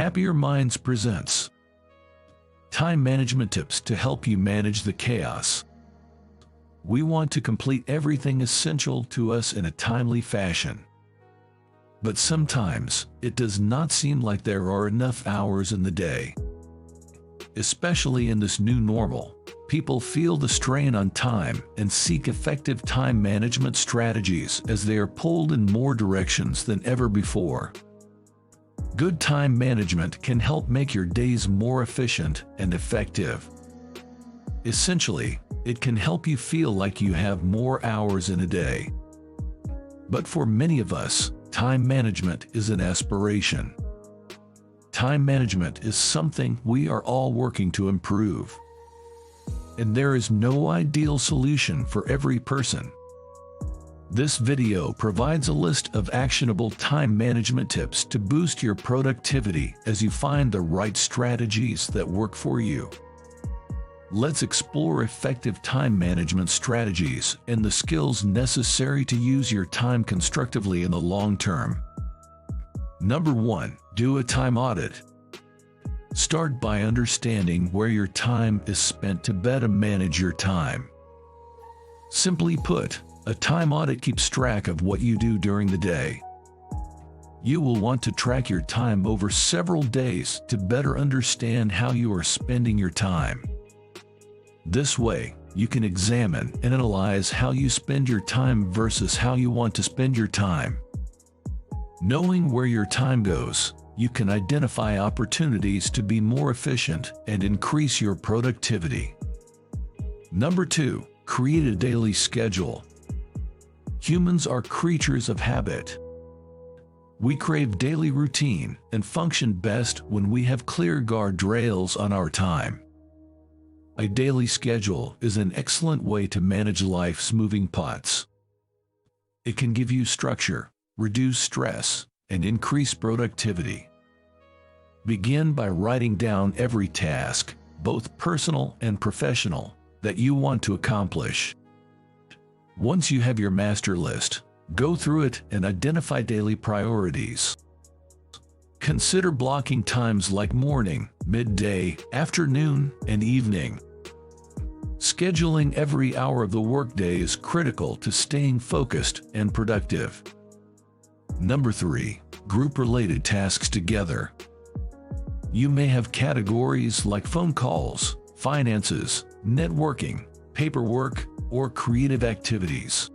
Happier Minds presents time management tips to help you manage the chaos. We want to complete everything essential to us in a timely fashion. But sometimes, it does not seem like there are enough hours in the day. Especially in this new normal, people feel the strain on time and seek effective time management strategies as they are pulled in more directions than ever before. Good time management can help make your days more efficient and effective. Essentially, it can help you feel like you have more hours in a day. But for many of us, time management is an aspiration. Time management is something we are all working to improve. And there is no ideal solution for every person. This video provides a list of actionable time management tips to boost your productivity as you find the right strategies that work for you. Let's explore effective time management strategies and the skills necessary to use your time constructively in the long term. Number 1. Do a time audit. Start by understanding where your time is spent to better manage your time. Simply put, a time audit keeps track of what you do during the day. You will want to track your time over several days to better understand how you are spending your time. This way, you can examine and analyze how you spend your time versus how you want to spend your time. Knowing where your time goes, you can identify opportunities to be more efficient and increase your productivity. Number 2. Create a daily schedule. Humans are creatures of habit. We crave daily routine and function best when we have clear guardrails on our time. A daily schedule is an excellent way to manage life's moving parts. It can give you structure, reduce stress, and increase productivity. Begin by writing down every task, both personal and professional, that you want to accomplish. Once you have your master list, go through it and identify daily priorities. Consider blocking times like morning, midday, afternoon, and evening. Scheduling every hour of the workday is critical to staying focused and productive. Number 3. Group related tasks together. You may have categories like phone calls, finances, networking, paperwork, or creative activities.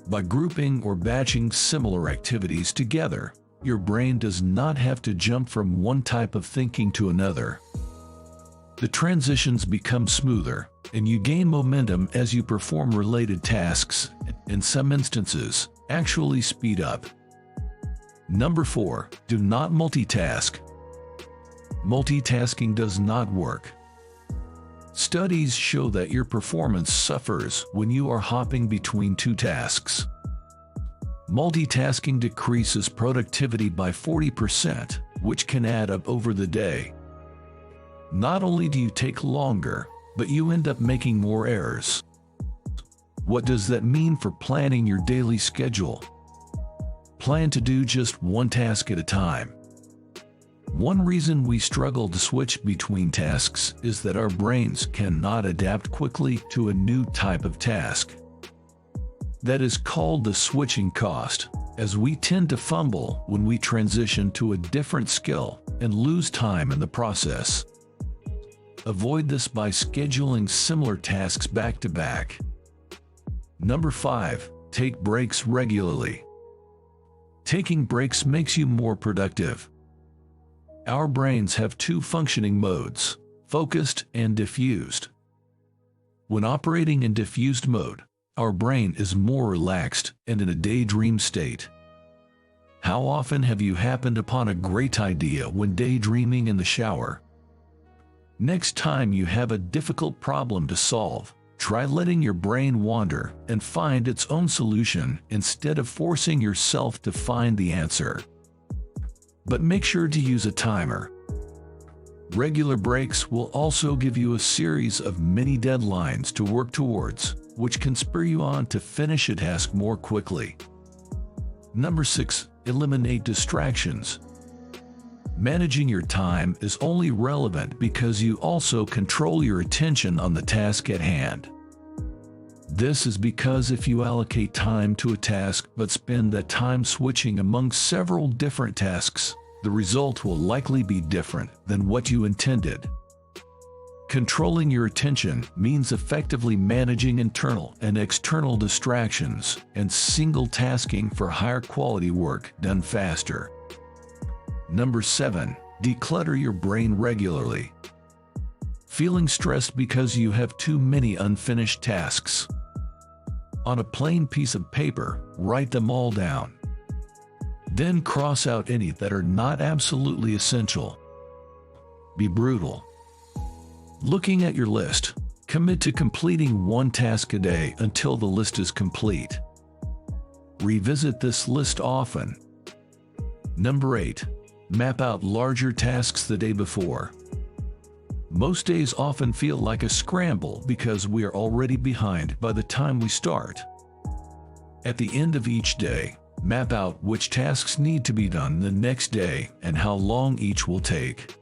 By grouping or batching similar activities together, your brain does not have to jump from one type of thinking to another. The transitions become smoother, and you gain momentum as you perform related tasks, and in some instances, actually speed up. Number 4. Do not multitask. Multitasking does not work. Studies show that your performance suffers when you are hopping between two tasks. Multitasking decreases productivity by 40%, which can add up over the day. Not only do you take longer, but you end up making more errors. What does that mean for planning your daily schedule? Plan to do just one task at a time. One reason we struggle to switch between tasks is that our brains cannot adapt quickly to a new type of task. That is called the switching cost, as we tend to fumble when we transition to a different skill and lose time in the process. Avoid this by scheduling similar tasks back to back. Number 5. Take breaks regularly. Taking breaks makes you more productive. Our brains have two functioning modes, focused and diffused. When operating in diffused mode, our brain is more relaxed and in a daydream state. How often have you happened upon a great idea when daydreaming in the shower? Next time you have a difficult problem to solve, try letting your brain wander and find its own solution instead of forcing yourself to find the answer. But make sure to use a timer. Regular breaks will also give you a series of mini deadlines to work towards, which can spur you on to finish a task more quickly. Number 6. Eliminate distractions. Managing your time is only relevant because you also control your attention on the task at hand. This is because if you allocate time to a task but spend that time switching among several different tasks, the result will likely be different than what you intended. Controlling your attention means effectively managing internal and external distractions and single tasking for higher quality work done faster. Number 7. Declutter your brain regularly. Feeling stressed because you have too many unfinished tasks? On a plain piece of paper, write them all down. Then cross out any that are not absolutely essential. Be brutal. Looking at your list, commit to completing one task a day until the list is complete. Revisit this list often. Number 8. Map out larger tasks the day before. Most days often feel like a scramble because we are already behind by the time we start. At the end of each day, map out which tasks need to be done the next day and how long each will take.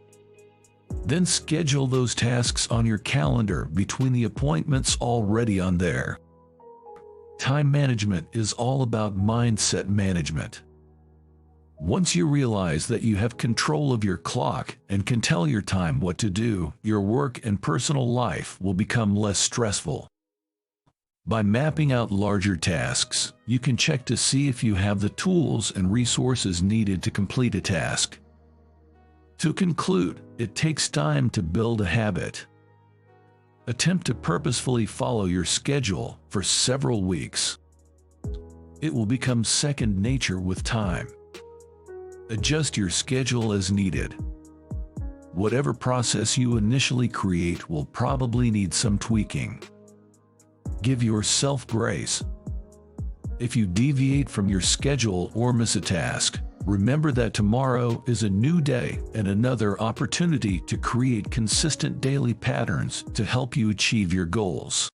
Then schedule those tasks on your calendar between the appointments already on there. Time management is all about mindset management. Once you realize that you have control of your clock and can tell your time what to do, your work and personal life will become less stressful. By mapping out larger tasks, you can check to see if you have the tools and resources needed to complete a task. To conclude, it takes time to build a habit. Attempt to purposefully follow your schedule for several weeks. It will become second nature with time. Adjust your schedule as needed. Whatever process you initially create will probably need some tweaking. Give yourself grace. If you deviate from your schedule or miss a task, remember that tomorrow is a new day and another opportunity to create consistent daily patterns to help you achieve your goals.